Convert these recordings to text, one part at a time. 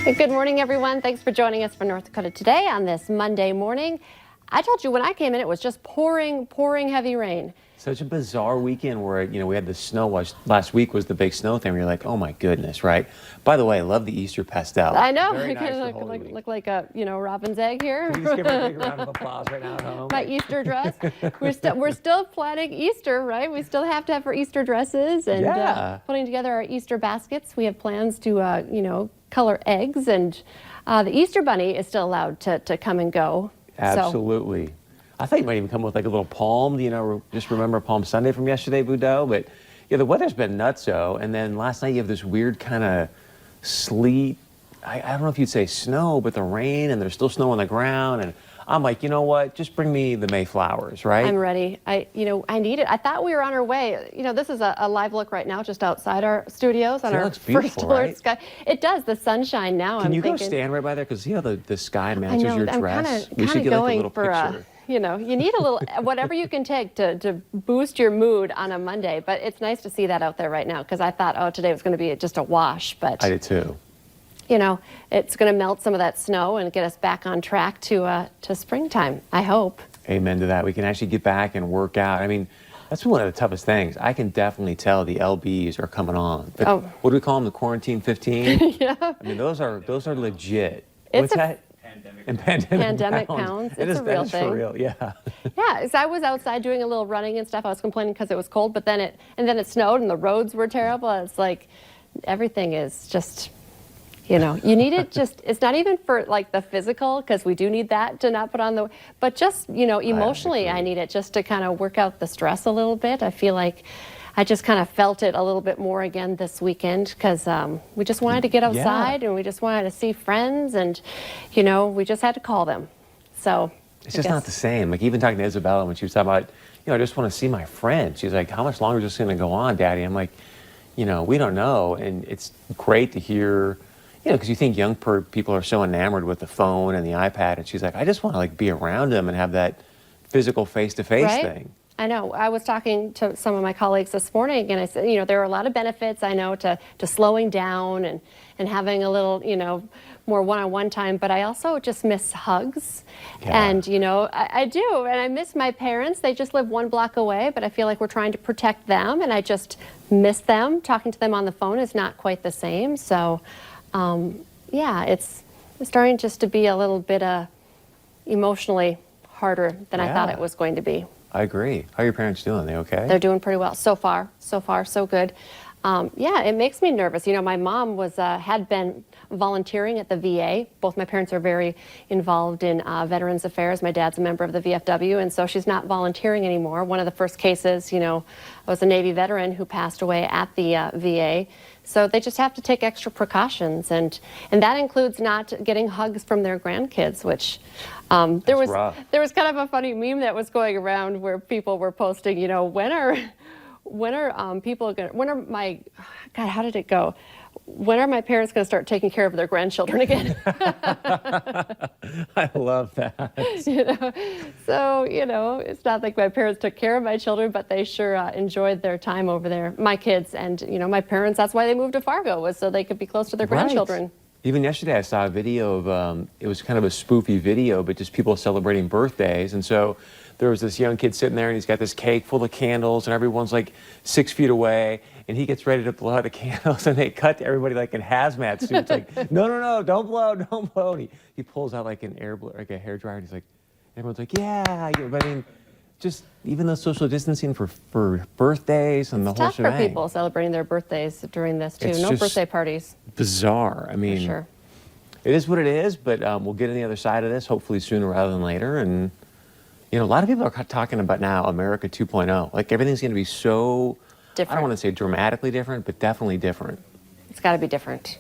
Good morning, everyone. Thanks for joining us for North Dakota Today on this Monday morning. I told you when I came in, it was just pouring heavy rain. Such a bizarre weekend where, we had the snow. Last week was the big snow thing where you're like, oh my goodness, right? By the way, I love the Easter pastel. I know. Very I nice kind of look like a, robin's egg here. Can you just give her a big round of applause right now at home? My Easter dress. We're still planning Easter, right? We still have to have our Easter dresses and putting together our Easter baskets. We have plans to, color eggs, and the Easter bunny is still allowed to come and go. Absolutely. So. I thought you might even come with like a little palm, just remember Palm Sunday from yesterday, Boudreaux. But yeah, the weather's been nutso. And then last night you have this weird kind of sleet. I don't know if you'd say snow, but the rain, and there's still snow on the ground. And I'm like, you know what? Just bring me the Mayflowers, right? I'm ready. I need it. I thought we were on our way. This is a live look right now, just outside our studios on our first alert sky. It does. The sunshine now. Can you go stand right by there? Because see how the sky matches your dress? We should get like a little picture. You need a little, whatever you can take to boost your mood on a Monday. But it's nice to see that out there right now, because I thought, oh, today was going to be just a wash. But I did too. It's going to melt some of that snow and get us back on track to springtime, I hope. Amen to that. We can actually get back and work out. I mean, that's one of the toughest things. I can definitely tell the LBs are coming on. What do we call them? The quarantine 15? Yeah. I mean, those are legit. What's that? Pandemic pounds. It's a real thing. For real, yeah. Yeah, so I was outside doing a little running and stuff. I was complaining because it was cold, but then it snowed and the roads were terrible. It's like everything is just, you need it just, it's not even for like the physical, because we do need that to not put on but just, emotionally, I need it just to kind of work out the stress a little bit. I feel like I just kind of felt it a little bit more again this weekend, because we just wanted to get outside and we just wanted to see friends, and, we just had to call them. So it's just not the same. Like even talking to Isabella when she was talking about, I just want to see my friend. She's like, how much longer is this going to go on, Daddy? I'm like, we don't know. And it's great to hear, because you think young people are so enamored with the phone and the iPad. And she's like, I just want to like be around them and have that physical face-to-face thing. I know. I was talking to some of my colleagues this morning, and I said, there are a lot of benefits, I know, to slowing down and having a little, more one-on-one time, but I also just miss hugs. Yeah. And, I do, and I miss my parents. They just live one block away, but I feel like we're trying to protect them, and I just miss them. Talking to them on the phone is not quite the same. So, yeah, it's starting just to be a little bit emotionally harder than I thought it was going to be. I agree. How are your parents doing? They okay? They're doing pretty well so far. So far, so good. Yeah, it makes me nervous. My mom had been volunteering at the VA. Both my parents are very involved in Veterans Affairs. My dad's a member of the VFW, and so she's not volunteering anymore. One of the first cases, was a Navy veteran who passed away at the VA. So they just have to take extra precautions, and that includes not getting hugs from their grandkids, which there was kind of a funny meme that was going around where people were posting, when are how did it go? When are my parents going to start taking care of their grandchildren again? I love that. So, it's not like my parents took care of my children, but they sure enjoyed their time over there. My kids and, my parents, that's why they moved to Fargo, was so they could be close to their grandchildren. Even yesterday I saw a video of, it was kind of a spoofy video, but just people celebrating birthdays. And so there was this young kid sitting there, and he's got this cake full of candles, and everyone's like 6 feet away, and he gets ready to blow out the candles, and they cut to everybody like in hazmat suits, like, no, don't blow. And he pulls out like an hair dryer, and he's like, everyone's like, yeah. But I mean, just even the social distancing for birthdays and the whole shebang. It's tough for people celebrating their birthdays during this too. No birthday parties. Bizarre. I mean, sure. It is what it is, but we'll get on the other side of this hopefully sooner rather than later. And a lot of people are talking about now America 2.0. Like everything's going to be so different. I don't want to say dramatically different, but definitely different. It's got to be different.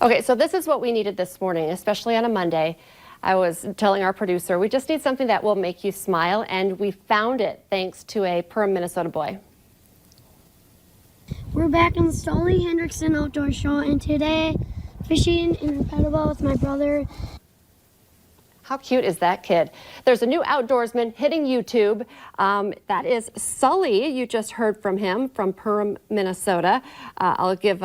Okay, so this is what we needed this morning, especially on a Monday. I was telling our producer, we just need something that will make you smile, and we found it thanks to a Perham, Minnesota boy. We're back in the Sully Hendrickson Outdoor Show, and today fishing in Incredible with my brother. How cute is that kid? There's a new outdoorsman hitting YouTube. That is Sully. You just heard from him from Perham, Minnesota. I'll give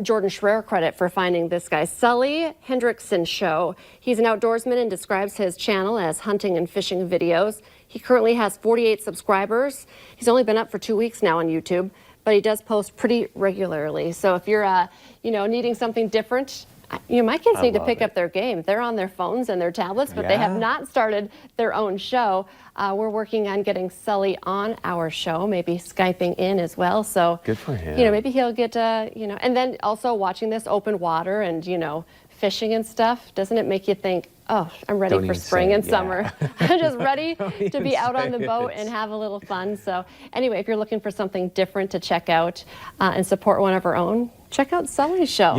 Jordan Schreier credit for finding this guy, Sully Hendrickson Show. He's an outdoorsman and describes his channel as hunting and fishing videos. He currently has 48 subscribers. He's only been up for 2 weeks now on YouTube, but he does post pretty regularly. So if you're, needing something different, my kids need to pick up their game. They're on their phones and their tablets, but they have not started their own show. We're working on getting Sully on our show, maybe Skyping in as well. So good for him. Maybe he'll get, and then also watching this open water and, fishing and stuff. Doesn't it make you think, oh, I'm ready for spring and summer. I'm just ready to be out on the boat and have a little fun. So anyway, if you're looking for something different to check out and support one of our own, check out Sully's show.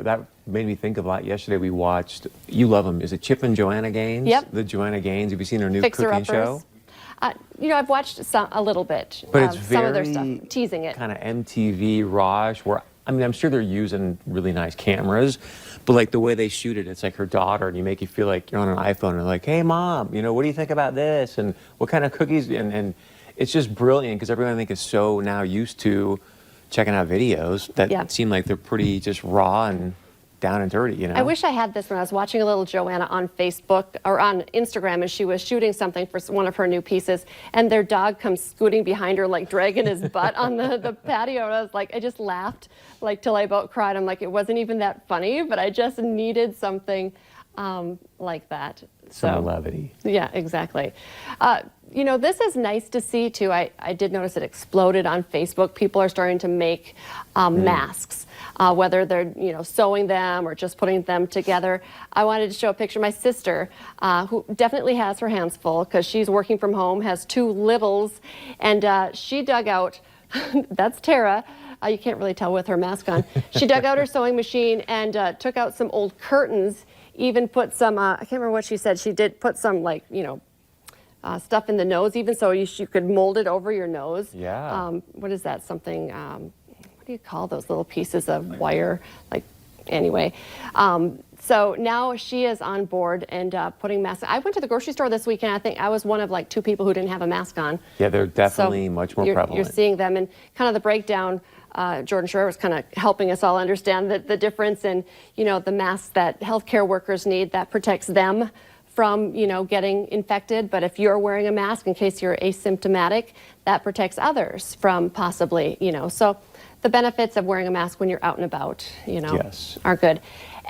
That made me think of a lot. Yesterday we watched, you love them, is it Chip and Joanna Gaines? Yep. The Joanna Gaines. Have you seen her new cooking show? I've watched a little bit. But it's some of their stuff, teasing it. Kind of MTV Raj, where, I'm sure they're using really nice cameras, but like the way they shoot it, it's like her daughter, and you make you feel like you're on an iPhone and like, hey mom, what do you think about this? And what kind of cookies? And it's just brilliant because everyone I think is so now used to checking out videos that seem like they're pretty just raw and down and dirty, I wish I had this when I was watching a little Joanna on Facebook or on Instagram, and she was shooting something for one of her new pieces, and their dog comes scooting behind her, like dragging his butt on the patio. And I was like, I just laughed, like till I about cried. I'm like, it wasn't even that funny, but I just needed something like that. Some levity. Yeah, exactly. This is nice to see too. I did notice it exploded on Facebook. People are starting to make masks. Whether they're sewing them or just putting them together. I wanted to show a picture of my sister, who definitely has her hands full because she's working from home, has 2 littles, and she dug out, that's Tara, you can't really tell with her mask on, she dug out her sewing machine and took out some old curtains, even put some, I can't remember what she said, she did put some stuff in the nose even so you could mold it over your nose. Yeah. What is that, something, what do you call those little pieces of wire? Anyway. So now she is on board and putting masks. I went to the grocery store this weekend. I think I was one of 2 people who didn't have a mask on. Yeah, they're definitely much more prevalent. You're seeing them, and kind of the breakdown. Jordan Schreier was kind of helping us all understand the difference in, the masks that healthcare workers need that protects them from, getting infected. But if you're wearing a mask in case you're asymptomatic, that protects others from possibly, So the benefits of wearing a mask when you're out and about, yes, are good.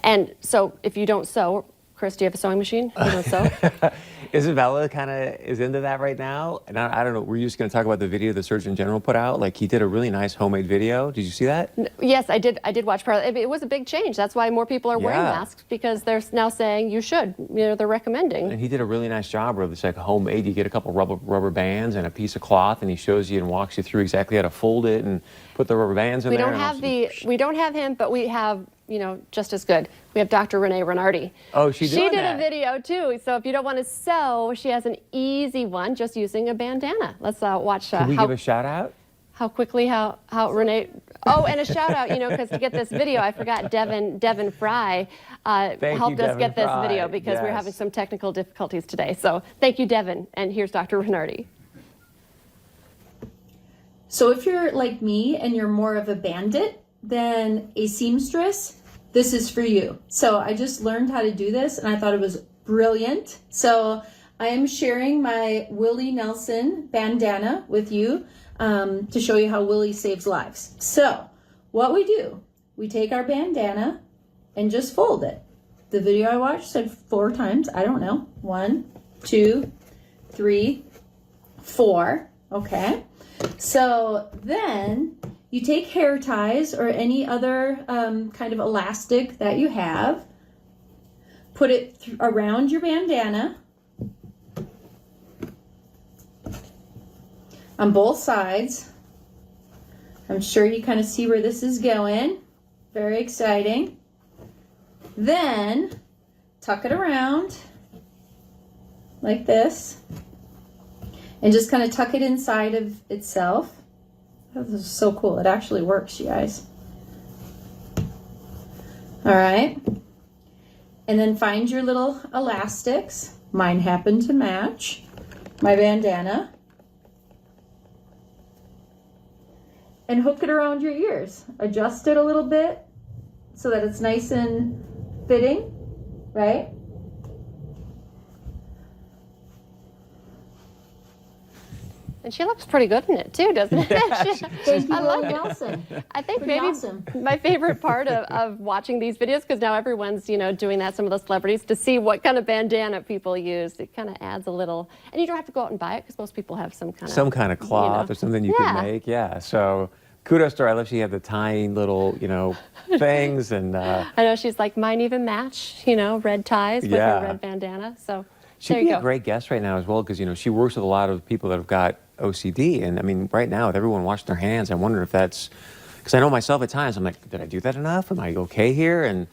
And so if you don't sew, Chris, do you have a sewing machine? You don't sew? Isabella kind of is into that right now. And I don't know, we're just going to talk about the video the Surgeon General put out. He did a really nice homemade video. Did you see that? Yes, I did watch part of it. It was a big change. That's why more people are wearing masks, because they're now saying you should. They're recommending. And he did a really nice job where it's like homemade. You get a couple rubber bands and a piece of cloth, and he shows you and walks you through exactly how to fold it and put the rubber bands in there. We don't have him, but we have, just as good. We have Dr. Renee Renardi. Oh, she did a video too. So if you don't want to sew, she has an easy one just using a bandana. Let's watch. Can we give a shout out? How quickly, how Renee. Oh, and a shout out, because to get this video, I forgot Devin Fry helped us get this video because we're having some technical difficulties today. So thank you, Devin. And here's Dr. Renardi. So if you're like me and you're more of a bandit than a seamstress, this is for you. So I just learned how to do this and I thought it was brilliant. So I am sharing my Willie Nelson bandana with you to show you how Willie saves lives. So what we do, we take our bandana and just fold it. The video I watched said 4 times. I don't know. 1, 2, 3, 4. Okay. So then you take hair ties or any other kind of elastic that you have, put it around your bandana on both sides. I'm sure you kind of see where this is going. Very exciting. Then tuck it around like this and just kind of tuck it inside of itself. Oh, this is so cool. It actually works, you guys. All right. And then find your little elastics. Mine happen to match my bandana. And hook it around your ears. Adjust it a little bit so that it's nice and fitting, right? And she looks pretty good in it too, doesn't it? Thank you, I love Willie it. Nelson. I think Pretty maybe awesome. my favorite part of watching these videos, because now everyone's, doing that, some of those celebrities, to see what kind of bandana people use. It kind of adds a little, and you don't have to go out and buy it because most people have some kind of cloth or something you Yeah. can make. Yeah. So kudos to her. I love she had the tiny little, things and. I know she's like, mine even match, red ties with Yeah. her red bandana. So She'd there you be go. a great guest right now as well, because she works with a lot of people that have got OCD, and I mean, right now with everyone washing their hands, I wonder if that's because I know myself at times I'm like, did I do that enough? Am I okay here? And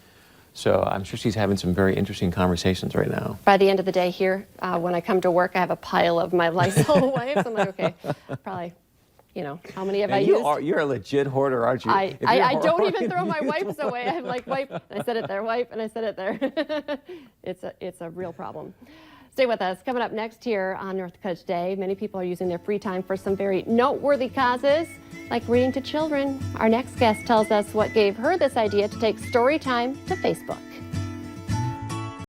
so I'm sure she's having some very interesting conversations right now. By the end of the day here, when I come to work, I have a pile of my Lysol wipes. I'm like, okay, probably, how many have I used? You're a legit hoarder, aren't you? I If you're don't hoarding, even throw my wipes away. I'm like, wipe, and I set it there, wipe, and I set it there. It's a real problem. Stay with us. Coming up next here on North Dakota Today, many people are using their free time for some very noteworthy causes, like reading to children. Our next guest tells us what gave her this idea to take story time to Facebook.